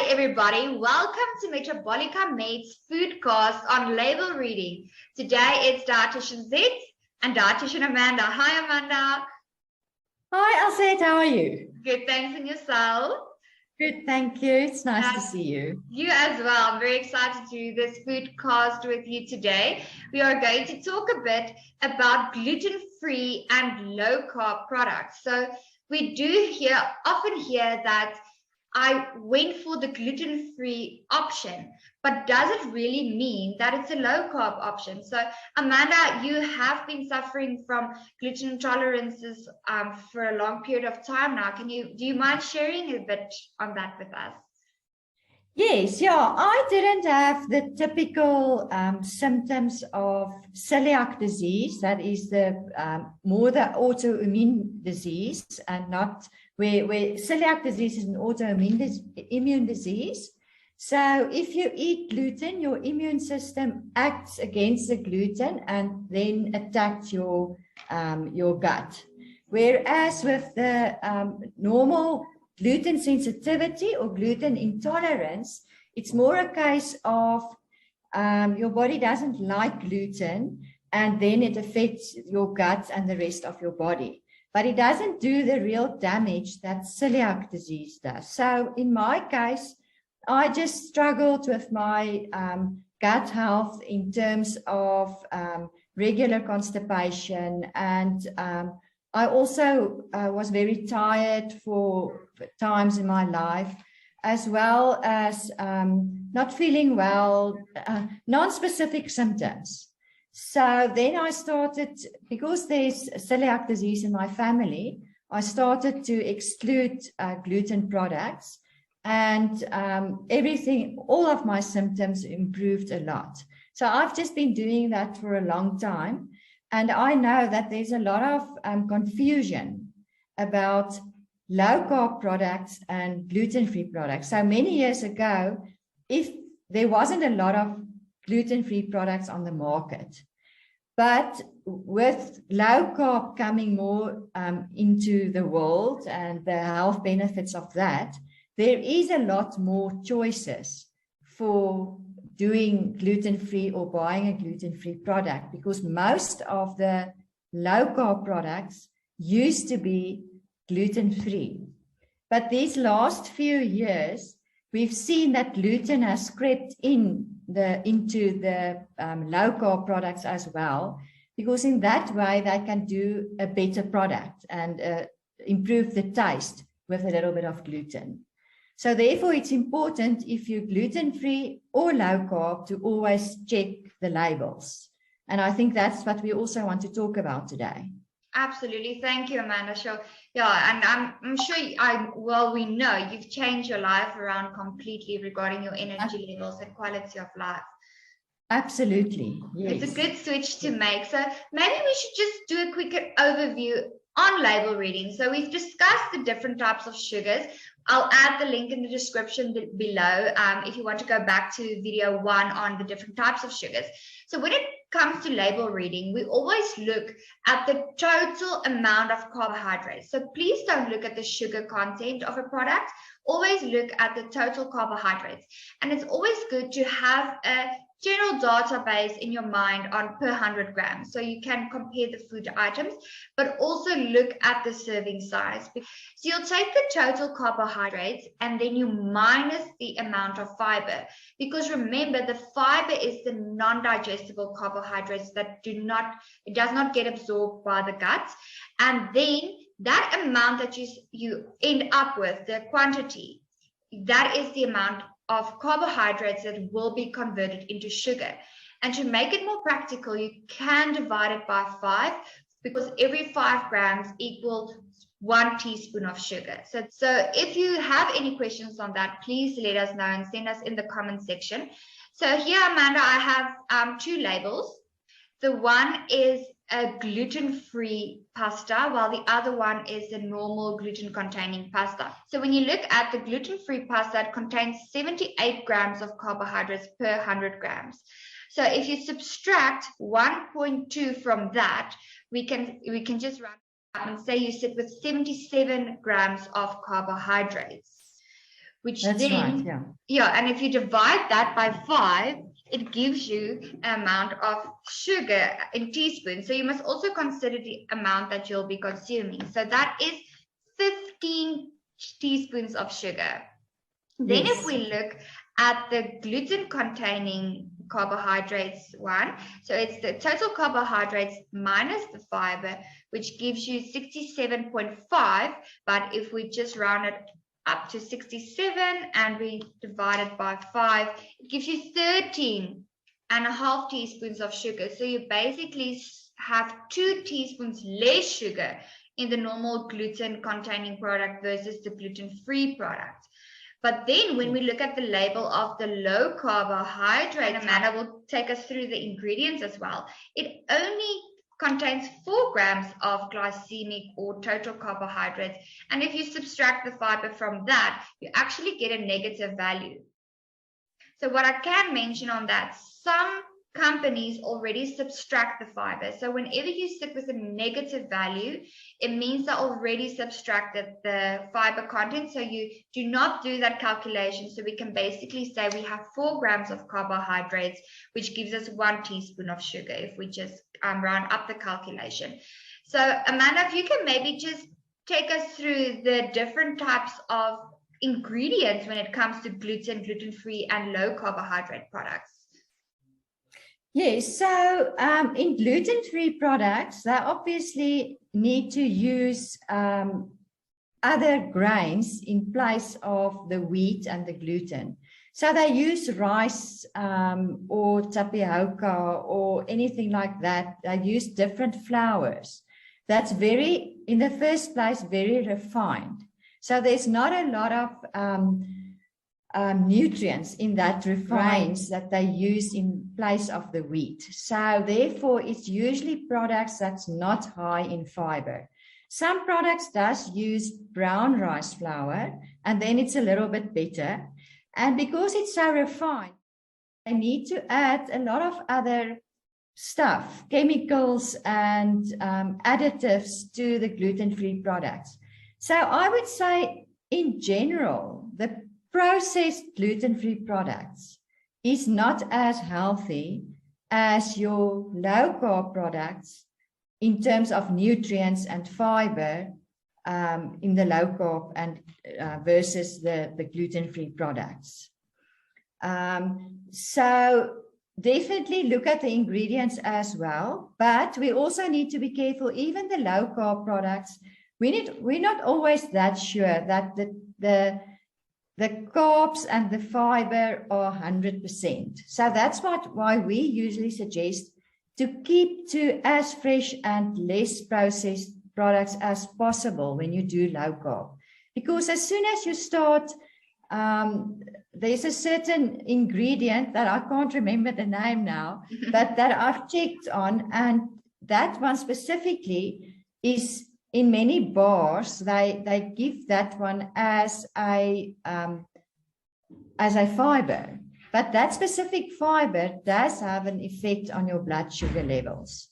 day, everybody. Welcome to Metabolica Mate's Foodcast on label reading. Today it's Dietitian Zette and Dietitian Amanda. Hi, Amanda. Hi, Elzette. How are you? Good, thanks. And yourself? Good, thank you. It's nice to see you. You as well. I'm very excited to do this foodcast with you today. We are going to talk a bit about gluten-free and low-carb products. So we do often hear that I went for the gluten-free option, but does it really mean that it's a low-carb option? So, Amanda, you have been suffering from gluten intolerances for a long period of time now. Do you mind sharing a bit on that with us? Yes, I didn't have the typical symptoms of celiac disease. That is more the autoimmune disease, and not where celiac disease is an autoimmune disease. So if you eat gluten, your immune system acts against the gluten and then attacks your gut. Whereas with the normal gluten sensitivity or gluten intolerance, it's more a case of your body doesn't like gluten, and then it affects your gut and the rest of your body. But it doesn't do the real damage that celiac disease does. So in my case, I just struggled with my gut health in terms of regular constipation, and I also was very tired for times in my life, as well as not feeling well, non-specific symptoms. So then I started, because there's celiac disease in my family, I started to exclude gluten products, and all of my symptoms improved a lot. So I've just been doing that for a long time. And I know that there's a lot of confusion about low-carb products and gluten-free products. So many years ago, if there wasn't a lot of gluten-free products on the market, but with low-carb coming more into the world and the health benefits of that, there is a lot more choices for doing gluten-free or buying a gluten-free product, because most of the low-carb products used to be gluten-free. But these last few years, we've seen that gluten has crept into the low-carb products as well, because in that way they can do a better product and improve the taste with a little bit of gluten. So therefore, it's important, if you're gluten-free or low-carb, to always check the labels. And I think that's what we also want to talk about today. Absolutely. Thank you, Amanda. Sure. Yeah, and I'm sure we know you've changed your life around completely regarding your energy levels and quality of life. Absolutely. Yes. It's a good switch to make. So maybe we should just do a quick overview on label reading. So we've discussed the different types of sugars. I'll add the link in the description below if you want to go back to video 1 on the different types of sugars. So when it comes to label reading, we always look at the total amount of carbohydrates. So please don't look at the sugar content of a product. Always look at the total carbohydrates. And it's always good to have a general database in your mind on per 100 grams, so you can compare the food items, but also look at the serving size. So you'll take the total carbohydrates and then you minus the amount of fiber, because remember, the fiber is the non-digestible carbohydrates that does not get absorbed by the gut, and then that amount that you end up with, the quantity, that is the amount of carbohydrates that will be converted into sugar. And to make it more practical, you can divide it by 5, because every 5 grams equals 1 teaspoon of sugar. So if you have any questions on that, please let us know and send us in the comment section. So here, Amanda, I have 2 labels. The one is a gluten-free pasta, while the other one is a normal gluten-containing pasta. So when you look at the gluten-free pasta, it contains 78 grams of carbohydrates per 100 grams. So if you subtract 1.2 from that, we can just run and say you sit with 77 grams of carbohydrates. which That's then, right, yeah. yeah, and if you divide that by 5, it gives you an amount of sugar in teaspoons. So you must also consider the amount that you'll be consuming. So that is 15 teaspoons of sugar. Then if Yes. we look at the gluten-containing carbohydrates one, so it's the total carbohydrates minus the fiber, which gives you 67.5. But if we just round it up to 67 and we divide it by 5, it gives you 13.5 teaspoons of sugar. So you basically have 2 teaspoons less sugar in the normal gluten-containing product versus the gluten-free product. But then when we look at the label of the low carbohydrate, Amanda will take us through the ingredients as well. It only contains 4 grams of glycemic or total carbohydrates. And if you subtract the fiber from that, you actually get a negative value. So what I can mention on that, some companies already subtract the fiber. So whenever you stick with a negative value, it means they already subtracted the fiber content. So you do not do that calculation. So we can basically say we have 4 grams of carbohydrates, which gives us 1 teaspoon of sugar if we just round up the calculation. So Amanda, if you can maybe just take us through the different types of ingredients when it comes to gluten, gluten-free, and low carbohydrate products. Yes, so in gluten-free products, they obviously need to use other grains in place of the wheat and the gluten. So they use rice or tapioca or anything like that. They use different flours. That's very, in the first place, very refined. So there's not a lot of nutrients in that refines that they use in place of the wheat. So therefore, it's usually products that's not high in fiber. Some products does use brown rice flour, and then it's a little bit better. And because it's so refined, they need to add a lot of other stuff, chemicals and additives to the gluten-free products. So I would say, in general, the processed gluten-free products is not as healthy as your low-carb products in terms of nutrients and fiber in the low-carb and versus the gluten-free products. So definitely look at the ingredients as well, but we also need to be careful. Even the low-carb products, we're not always that sure that the carbs and the fiber are 100%. So that's why we usually suggest to keep to as fresh and less processed products as possible when you do low carb. Because as soon as you start, there's a certain ingredient that I can't remember the name now, but that I've checked on, and that one specifically is in many bars, they give that one as a fiber, but that specific fiber does have an effect on your blood sugar levels.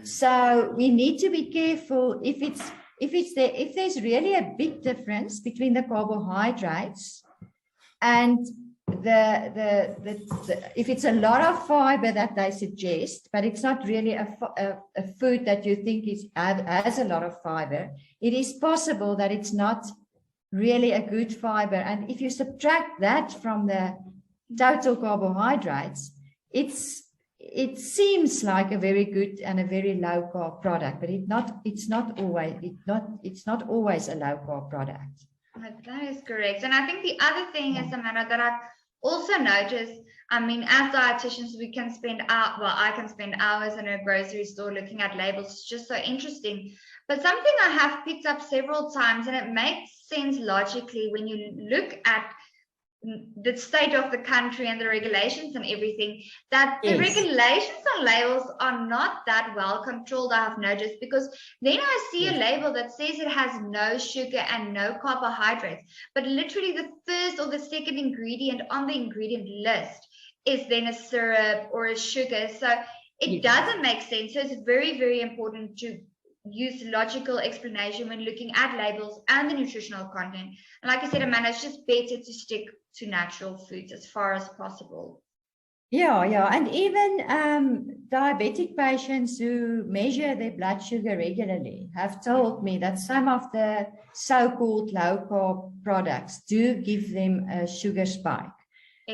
So we need to be careful if there's really a big difference between the carbohydrates and if it's a lot of fiber that they suggest, but it's not really a food that you think has a lot of fiber, it is possible that it's not really a good fiber. And if you subtract that from the total carbohydrates, it seems like a very good and a very low carb product, but it's not always a low carb product. That is correct. And I think the other thing is, Amanda, that I've also noticed, I mean, as dietitians, we can spend I can spend hours in a grocery store looking at labels. It's just so interesting. But something I have picked up several times, and it makes sense logically when you look at the state of the country and the regulations and everything, that the regulations on labels are not that well controlled, I have noticed, because then I see a label that says it has no sugar and no carbohydrates, but literally the first or the second ingredient on the ingredient list is then a syrup or a sugar. So it doesn't make sense. So it's very, very important to use logical explanation when looking at labels and the nutritional content. And like I said, Amanda, it's just better to stick to natural foods as far as possible. Yeah, and even diabetic patients who measure their blood sugar regularly have told me that some of the so-called low-carb products do give them a sugar spike.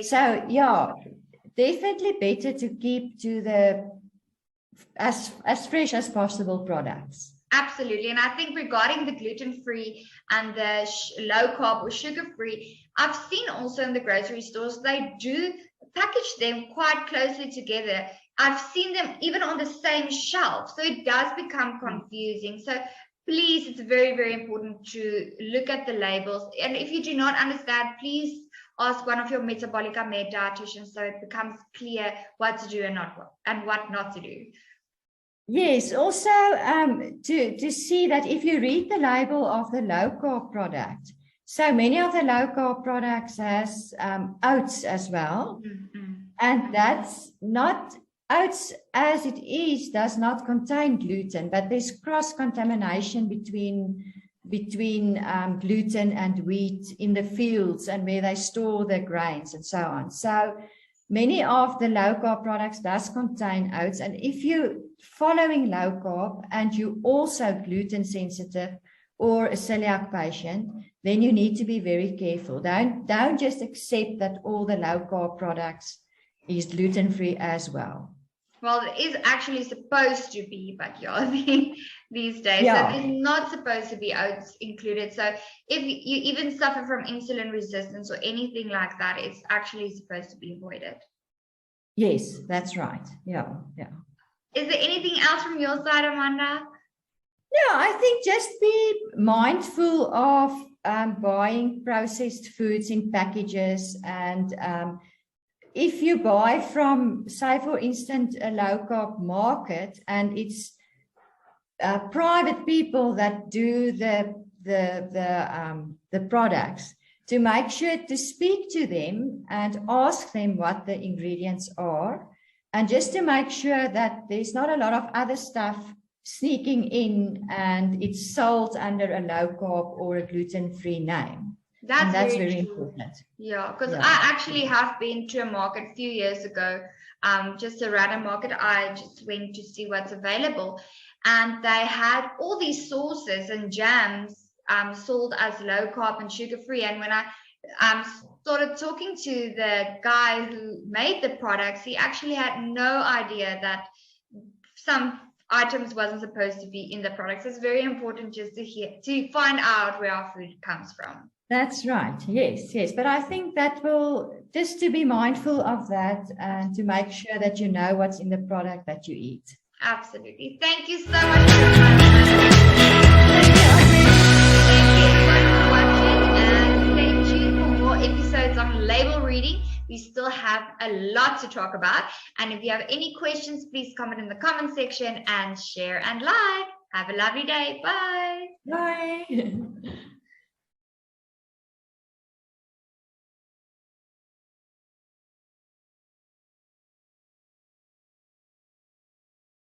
So, yeah, definitely better to keep to the as fresh as possible products. Absolutely. And I think regarding the gluten-free and the low-carb or sugar-free, I've seen also in the grocery stores, they do package them quite closely together. I've seen them even on the same shelf. So it does become confusing. So please, it's very, very important to look at the labels. And if you do not understand, please ask one of your metabolic med dietitians so it becomes clear what to do and what not to do. Yes, also to see that if you read the label of the low-carb product, so many of the low-carb products has oats as well, and that's not, oats as it is does not contain gluten, but there's cross-contamination between gluten and wheat in the fields and where they store the grains and so on. So many of the low-carb products does contain oats, and if you're following low-carb and you also gluten-sensitive or a celiac patient, then you need to be very careful. Don't just accept that all the low-carb products is gluten-free as well. Well, it is actually supposed to be, but yeah, these days, yeah. So there's not supposed to be oats included. So if you even suffer from insulin resistance or anything like that, it's actually supposed to be avoided. Yes, that's right. Yeah. Is there anything else from your side, Amanda? No, I think just be mindful of buying processed foods in packages, and if you buy from, say, for instance, a low-carb market, and it's private people that do the products, to make sure to speak to them and ask them what the ingredients are, and just to make sure that there's not a lot of other stuff sneaking in and it's sold under a low-carb or a gluten-free name. That's very important. Yeah, because I actually have been to a market a few years ago, just a random market. I just went to see what's available, and they had all these sauces and jams sold as low carb and sugar free. And when I started talking to the guy who made the products, he actually had no idea that some items wasn't supposed to be in the products. It's very important just to find out where our food comes from. That's right. Yes. But I think that will, just to be mindful of that and to make sure that you know what's in the product that you eat. Absolutely. Thank you so much for your time. Thank you everyone for watching, and stay tuned for more episodes on label reading. We still have a lot to talk about. And if you have any questions, please comment in the comment section and share and like. Have a lovely day. Bye. Bye.